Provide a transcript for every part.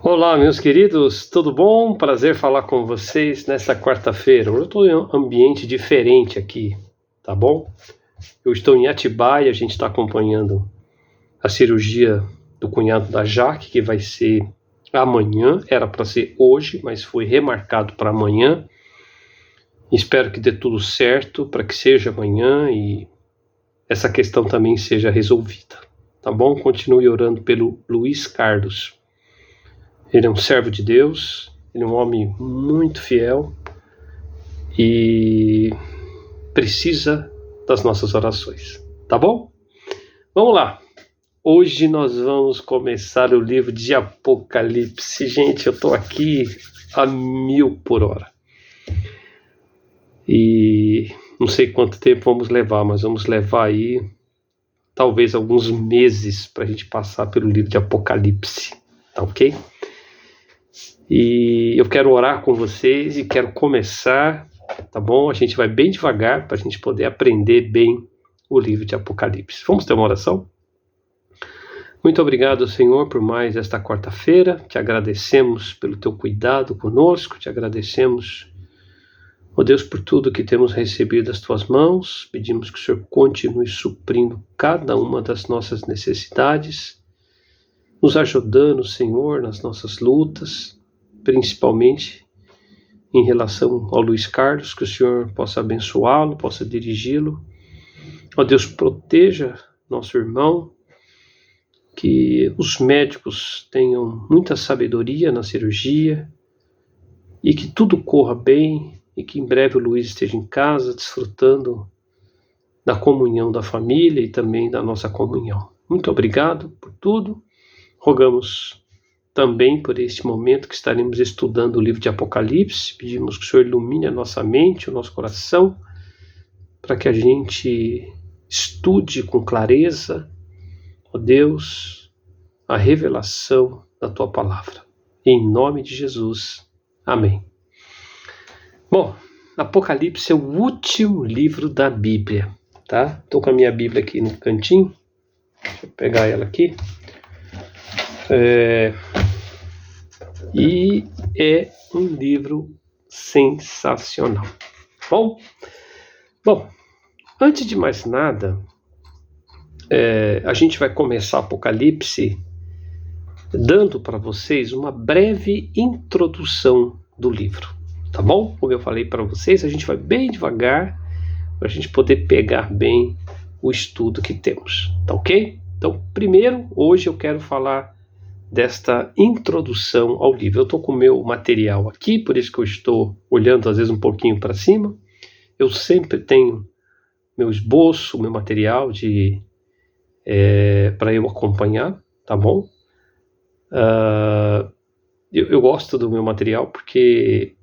Olá, meus queridos, tudo bom? Prazer falar com vocês nesta quarta-feira. Hoje eu estou em um ambiente diferente aqui, tá bom? Eu estou em Atibaia, a gente está acompanhando a cirurgia do cunhado da Jaque, que vai ser amanhã, era para ser hoje, mas foi remarcado para amanhã. Espero que dê tudo certo para que seja amanhã e essa questão também seja resolvida, tá bom? Continue orando pelo Luiz Carlos. Ele é um servo de Deus, ele é um homem muito fiel e precisa das nossas orações, tá bom? Vamos lá. Hoje nós vamos começar o livro de Apocalipse. Gente, eu estou aqui a 1000 por hora. E não sei quanto tempo vamos levar, mas vamos levar aí talvez alguns meses para a gente passar pelo livro de Apocalipse, tá ok? E eu quero orar com vocês e quero começar, tá bom? A gente vai bem devagar para a gente poder aprender bem o livro de Apocalipse. Vamos ter uma oração? Muito obrigado, Senhor, por mais esta quarta-feira. Te agradecemos pelo teu cuidado conosco, te agradecemos, ó Deus, por tudo que temos recebido das tuas mãos. Pedimos que o Senhor continue suprindo cada uma das nossas necessidades, nos ajudando, Senhor, nas nossas lutas, principalmente em relação ao Luiz Carlos, que o Senhor possa abençoá-lo, possa dirigi-lo. Ó Deus, proteja nosso irmão, que os médicos tenham muita sabedoria na cirurgia e que tudo corra bem e que em breve o Luiz esteja em casa, desfrutando da comunhão da família e também da nossa comunhão. Muito obrigado por tudo. Rogamos também por este momento que estaremos estudando o livro de Apocalipse. Pedimos que o Senhor ilumine a nossa mente, o nosso coração, para que a gente estude com clareza, ó Deus, a revelação da Tua Palavra. Em nome de Jesus. Amém. Bom, Apocalipse é o último livro da Bíblia, tá? Estou com a minha Bíblia aqui no cantinho. Deixa eu pegar ela aqui. E é um livro sensacional. Bom, antes de mais nada, a gente vai começar Apocalipse dando para vocês uma breve introdução do livro, tá bom? Como eu falei para vocês, a gente vai bem devagar para a gente poder pegar bem o estudo que temos, tá ok? Então, primeiro, hoje eu quero falar desta introdução ao livro. Eu estou com o meu material aqui, por isso que eu estou olhando às vezes um pouquinho para cima. Eu sempre tenho meu esboço, meu material para eu acompanhar, tá bom? Eu gosto do meu material porque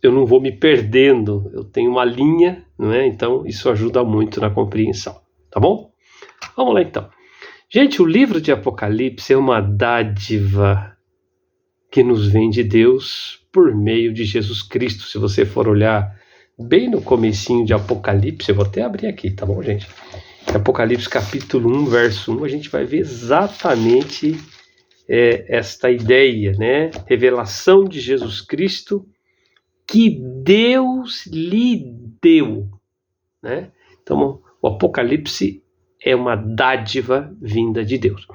eu não vou me perdendo, eu tenho uma linha, não é? Então isso ajuda muito na compreensão, tá bom? Vamos lá então. Gente, o livro de Apocalipse é uma dádiva que nos vem de Deus por meio de Jesus Cristo. Se você for olhar bem no comecinho de Apocalipse, eu vou até abrir aqui, tá bom, gente? Apocalipse capítulo 1, verso 1, a gente vai ver exatamente esta ideia, né? Revelação de Jesus Cristo que Deus lhe deu, né? Então, o Apocalipse é uma dádiva vinda de Deus.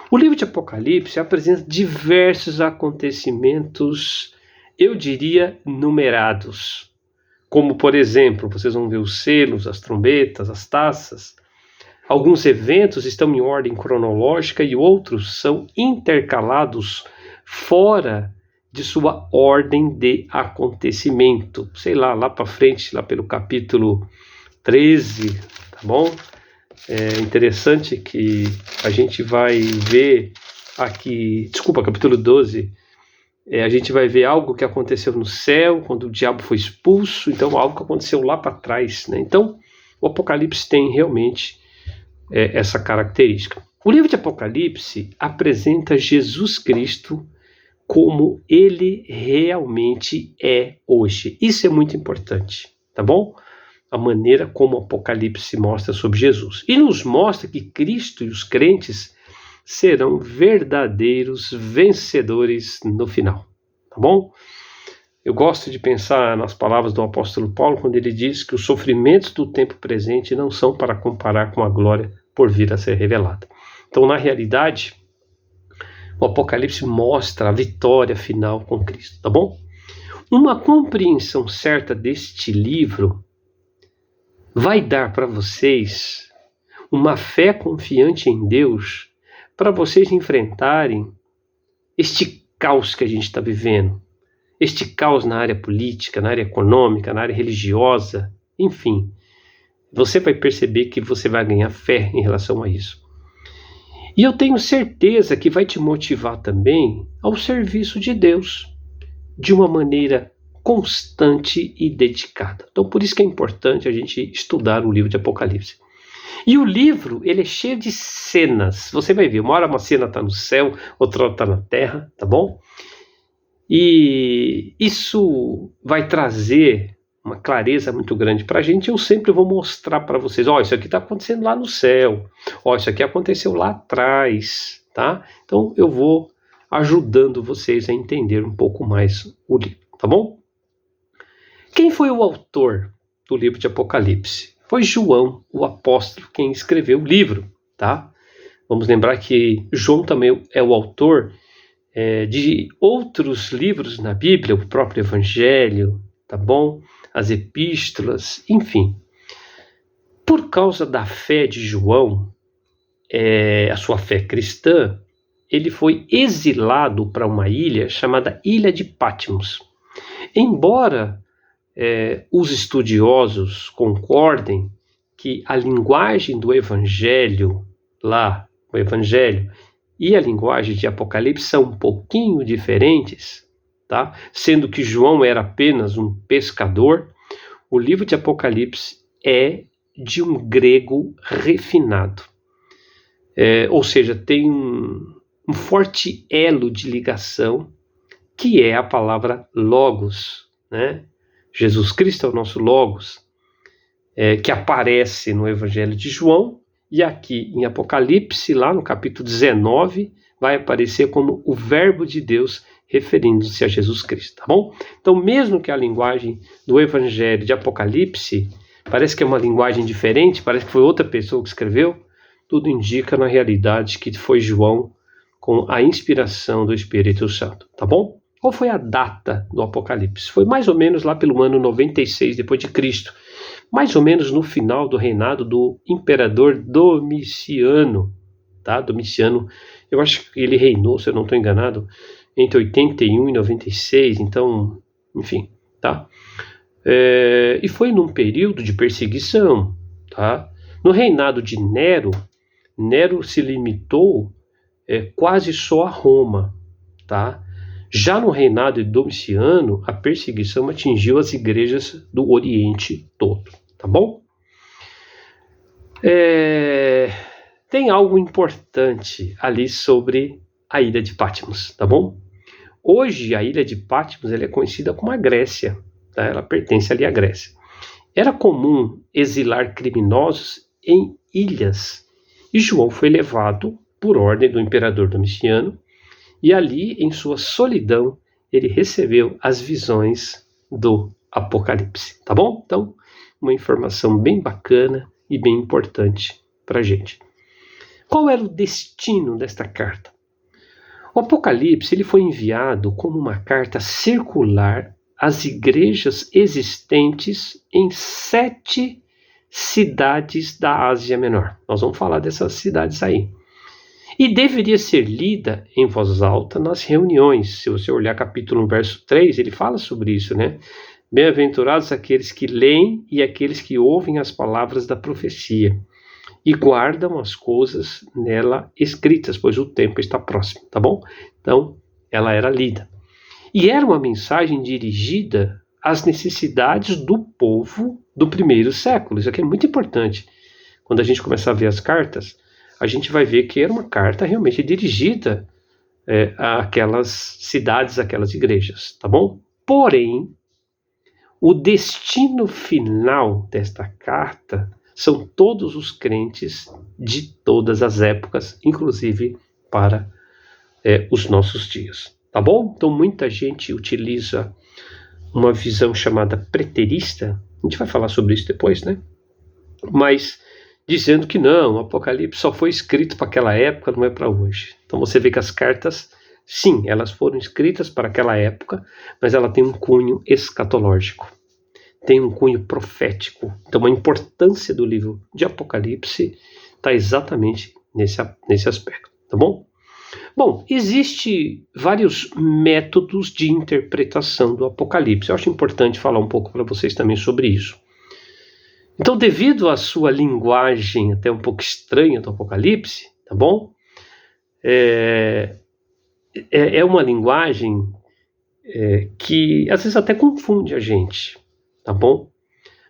O livro de Apocalipse apresenta diversos acontecimentos, eu diria, numerados. Como, por exemplo, vocês vão ver os selos, as trombetas, as taças. Alguns eventos estão em ordem cronológica e outros são intercalados fora de sua ordem de acontecimento. Sei lá para frente, lá pelo capítulo 13, tá bom? É interessante que a gente vai ver aqui, capítulo 12, a gente vai ver algo que aconteceu no céu, quando o diabo foi expulso, então algo que aconteceu lá para trás, né? Então, o Apocalipse tem realmente essa característica. O livro de Apocalipse apresenta Jesus Cristo como ele realmente é hoje. Isso é muito importante, tá bom? A maneira como o Apocalipse mostra sobre Jesus. E nos mostra que Cristo e os crentes serão verdadeiros vencedores no final, tá bom? Eu gosto de pensar nas palavras do apóstolo Paulo quando ele diz que os sofrimentos do tempo presente não são para comparar com a glória por vir a ser revelada. Então, na realidade, o Apocalipse mostra a vitória final com Cristo, tá bom? Uma compreensão certa deste livro vai dar para vocês uma fé confiante em Deus para vocês enfrentarem este caos que a gente está vivendo. Este caos na área política, na área econômica, na área religiosa, enfim. Você vai perceber que você vai ganhar fé em relação a isso. E eu tenho certeza que vai te motivar também ao serviço de Deus, de uma maneira constante e dedicada. Então, por isso que é importante a gente estudar o livro de Apocalipse. E o livro, ele é cheio de cenas. Você vai ver, uma hora uma cena está no céu, outra hora está na terra, tá bom? E isso vai trazer uma clareza muito grande para a gente. Eu sempre vou mostrar para vocês, isso aqui está acontecendo lá no céu, isso aqui aconteceu lá atrás, tá? Então eu vou ajudando vocês a entender um pouco mais o livro, tá bom? Quem foi o autor do livro de Apocalipse? Foi João, o apóstolo, quem escreveu o livro, tá? Vamos lembrar que João também é o autor de outros livros na Bíblia, o próprio Evangelho, tá bom? As epístolas, enfim. Por causa da fé de João, a sua fé cristã, ele foi exilado para uma ilha chamada Ilha de Patmos. Embora os estudiosos concordem que a linguagem do Evangelho lá, o Evangelho e a linguagem de Apocalipse são um pouquinho diferentes, tá? Sendo que João era apenas um pescador, o livro de Apocalipse é de um grego refinado. Ou seja, tem um forte elo de ligação, que é a palavra logos, né? Jesus Cristo é o nosso logos, que aparece no Evangelho de João, e aqui em Apocalipse, lá no capítulo 19, vai aparecer como o verbo de Deus, referindo-se a Jesus Cristo, tá bom? Então, mesmo que a linguagem do Evangelho de Apocalipse parece que é uma linguagem diferente, parece que foi outra pessoa que escreveu, tudo indica na realidade que foi João com a inspiração do Espírito Santo, tá bom? Qual foi a data do Apocalipse? Foi mais ou menos lá pelo ano 96 depois de Cristo, mais ou menos no final do reinado do imperador Domiciano, tá? Domiciano, eu acho que ele reinou, se eu não estou enganado, entre 81 e 96, então, enfim, tá? E foi num período de perseguição, tá? No reinado de Nero, Nero se limitou quase só a Roma, tá? Já no reinado de Domiciano, a perseguição atingiu as igrejas do Oriente todo, tá bom? Tem algo importante ali sobre a ilha de Patmos, tá bom? Hoje a ilha de Patmos ela é conhecida como a Grécia, tá? Ela pertence ali à Grécia. Era comum exilar criminosos em ilhas, e João foi levado por ordem do imperador Domiciano, e ali, em sua solidão, ele recebeu as visões do Apocalipse, tá bom? Então, uma informação bem bacana e bem importante para a gente. Qual era o destino desta carta? O Apocalipse ele foi enviado como uma carta circular às igrejas existentes em 7 cidades da Ásia Menor. Nós vamos falar dessas cidades aí. E deveria ser lida em voz alta nas reuniões. Se você olhar capítulo 1, verso 3, ele fala sobre isso, né? Bem-aventurados aqueles que leem e aqueles que ouvem as palavras da profecia e guardam as coisas nela escritas, pois o tempo está próximo, tá bom? Então, ela era lida. E era uma mensagem dirigida às necessidades do povo do primeiro século. Isso aqui é muito importante. Quando a gente começar a ver as cartas, a gente vai ver que era uma carta realmente dirigida àquelas cidades, àquelas igrejas, tá bom? Porém, o destino final desta carta são todos os crentes de todas as épocas, inclusive para os nossos dias, tá bom? Então muita gente utiliza uma visão chamada preterista, a gente vai falar sobre isso depois, né? Mas dizendo que não, o Apocalipse só foi escrito para aquela época, não é para hoje. Então você vê que as cartas, sim, elas foram escritas para aquela época, mas ela tem um cunho escatológico, tem um cunho profético. Então a importância do livro de Apocalipse está exatamente nesse aspecto, tá bom? Bom, existe vários métodos de interpretação do Apocalipse. Eu acho importante falar um pouco para vocês também sobre isso. Então, devido à sua linguagem até um pouco estranha do Apocalipse, tá bom? É uma linguagem que às vezes até confunde a gente, tá bom?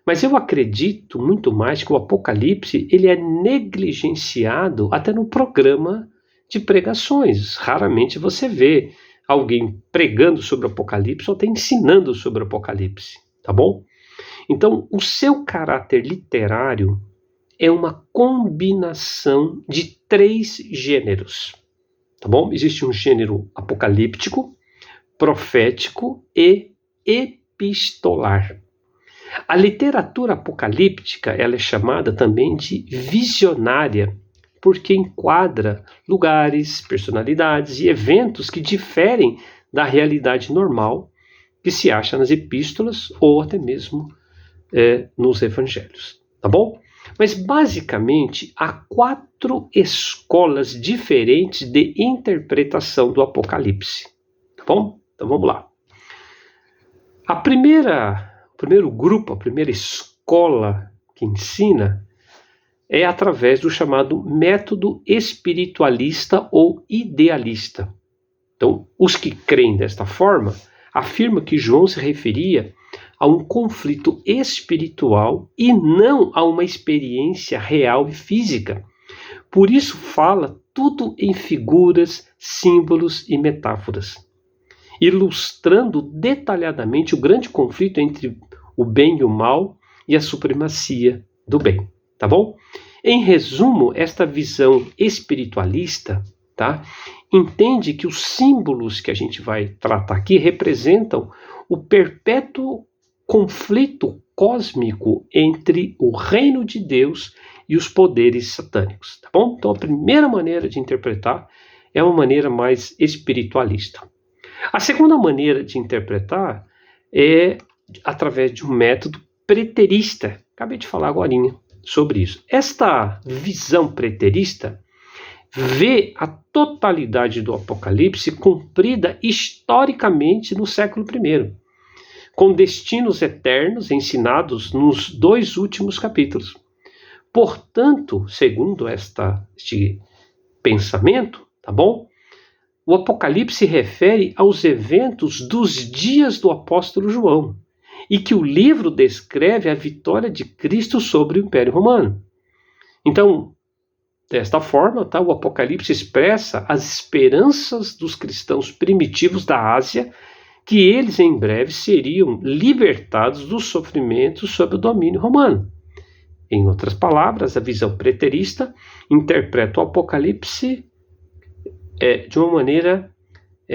Mas eu acredito muito mais que o Apocalipse ele é negligenciado até no programa de pregações. Raramente você vê alguém pregando sobre o Apocalipse ou até ensinando sobre o Apocalipse, tá bom? Então, o seu caráter literário é uma combinação de 3 gêneros, tá bom? Existe um gênero apocalíptico, profético e epistolar. A literatura apocalíptica ela é chamada também de visionária, porque enquadra lugares, personalidades e eventos que diferem da realidade normal que se acha nas epístolas ou até mesmo nos evangelhos, tá bom? Mas basicamente há 4 escolas diferentes de interpretação do Apocalipse, tá bom? Então vamos lá. O primeiro grupo, a primeira escola que ensina é através do chamado método espiritualista ou idealista. Então, os que creem desta forma afirmam que João se referia a um conflito espiritual e não a uma experiência real e física. Por isso fala tudo em figuras, símbolos e metáforas, ilustrando detalhadamente o grande conflito entre o bem e o mal e a supremacia do bem, tá bom? Em resumo, esta visão espiritualista, tá, entende que os símbolos que a gente vai tratar aqui representam o perpétuo conflito cósmico entre o reino de Deus e os poderes satânicos, tá bom? Então a primeira maneira de interpretar é uma maneira mais espiritualista. A segunda maneira de interpretar é através de um método preterista. Acabei de falar agorinha sobre isso. Esta visão preterista vê a totalidade do Apocalipse cumprida historicamente no século I, com destinos eternos ensinados nos 2 últimos capítulos. Portanto, segundo este pensamento, tá bom? O Apocalipse se refere aos eventos dos dias do apóstolo João, e que o livro descreve a vitória de Cristo sobre o Império Romano. Então, desta forma, tá, o Apocalipse expressa as esperanças dos cristãos primitivos da Ásia, que eles em breve seriam libertados dos sofrimentos sob o domínio romano. Em outras palavras, a visão preterista interpreta o Apocalipse de uma maneira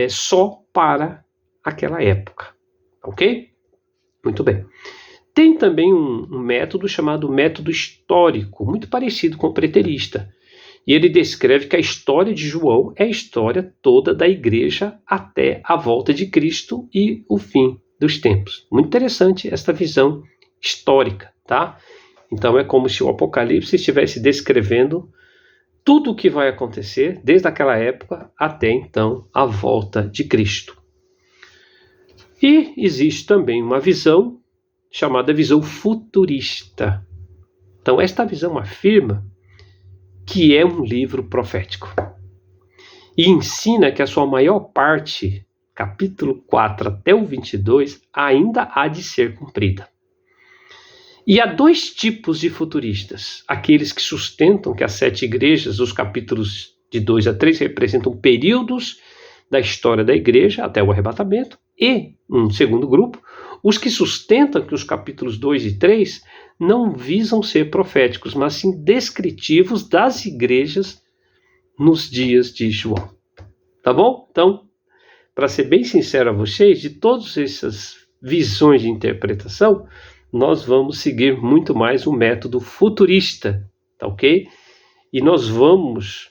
só para aquela época, ok? Muito bem. Tem também um método chamado método histórico, muito parecido com o preterista. E ele descreve que a história de João é a história toda da igreja até a volta de Cristo e o fim dos tempos. Muito interessante esta visão histórica, tá? Então é como se o Apocalipse estivesse descrevendo tudo o que vai acontecer desde aquela época até então a volta de Cristo. E existe também uma visão chamada visão futurista. Então esta visão afirma que é um livro profético e ensina que a sua maior parte, capítulo 4 até o 22, ainda há de ser cumprida. E há 2 tipos de futuristas: aqueles que sustentam que as 7 igrejas, os capítulos de 2 a 3, representam períodos da história da igreja até o arrebatamento, e um segundo grupo, os que sustentam que os capítulos 2 e 3 não visam ser proféticos, mas sim descritivos das igrejas nos dias de João. Tá bom? Então, para ser bem sincero a vocês, de todas essas visões de interpretação, nós vamos seguir muito mais o método futurista, tá ok? E nós vamos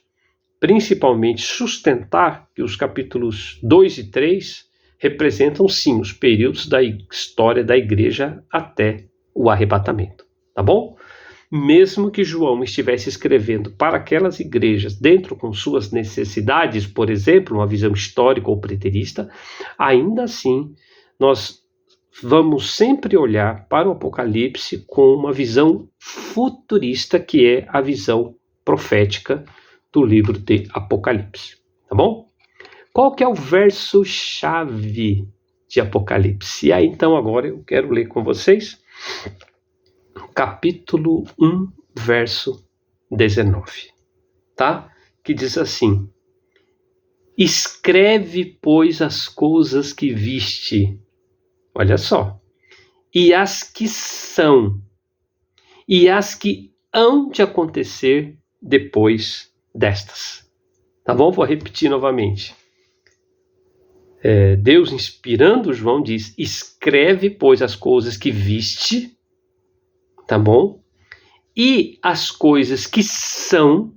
principalmente sustentar que os capítulos 2 e 3 representam sim os períodos da história da igreja até o arrebatamento, tá bom? Mesmo que João estivesse escrevendo para aquelas igrejas dentro com suas necessidades, por exemplo, uma visão histórica ou preterista, ainda assim nós vamos sempre olhar para o Apocalipse com uma visão futurista, que é a visão profética do livro de Apocalipse, tá bom? Qual que é o verso-chave de Apocalipse? E aí, então, agora eu quero ler com vocês capítulo 1, verso 19, tá? Que diz assim: escreve, pois, as coisas que viste, olha só, e as que são, e as que hão de acontecer depois destas. Tá bom? Vou repetir novamente. Deus, inspirando João, diz: escreve, pois, as coisas que viste, tá bom? E as coisas que são,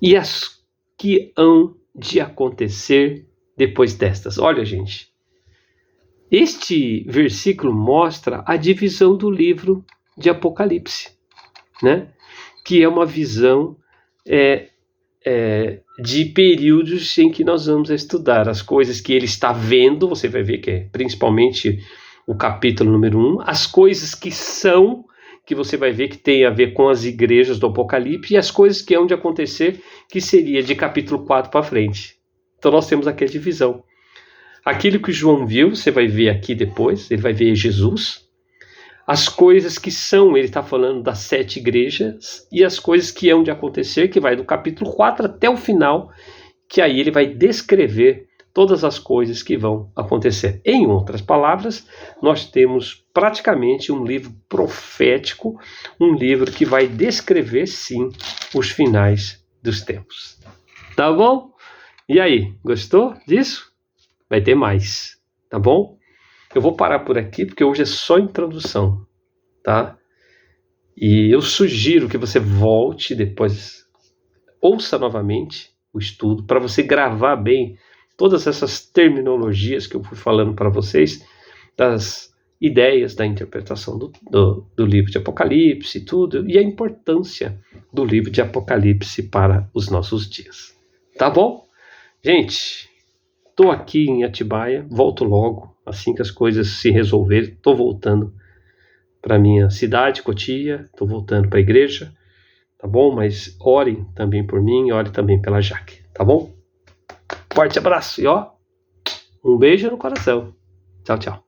e as que hão de acontecer depois destas. Olha, gente, este versículo mostra a divisão do livro de Apocalipse, né? Que é uma visão de períodos em que nós vamos estudar as coisas que ele está vendo. Você vai ver que é principalmente o capítulo número 1, as coisas que são, que você vai ver que tem a ver com as igrejas do Apocalipse, e as coisas que hão de acontecer, que seria de capítulo 4 para frente. Então nós temos aqui a divisão. Aquilo que João viu, você vai ver aqui depois, ele vai ver Jesus. As coisas que são, ele está falando das 7 igrejas, e as coisas que hão de acontecer, que vai do capítulo 4 até o final, que aí ele vai descrever todas as coisas que vão acontecer. Em outras palavras, nós temos praticamente um livro profético, um livro que vai descrever, sim, os finais dos tempos. Tá bom? E aí, gostou disso? Vai ter mais, tá bom? Eu vou parar por aqui, porque hoje é só introdução, tá? E eu sugiro que você volte depois, ouça novamente o estudo, para você gravar bem todas essas terminologias que eu fui falando para vocês, das ideias da interpretação do livro de Apocalipse e tudo, e a importância do livro de Apocalipse para os nossos dias. Tá bom? Gente, estou aqui em Atibaia, volto logo, assim que as coisas se resolverem. Estou voltando para minha cidade, Cotia, estou voltando para a igreja, tá bom? Mas orem também por mim, orem também pela Jaque, tá bom? Forte abraço e um beijo no coração. Tchau, tchau.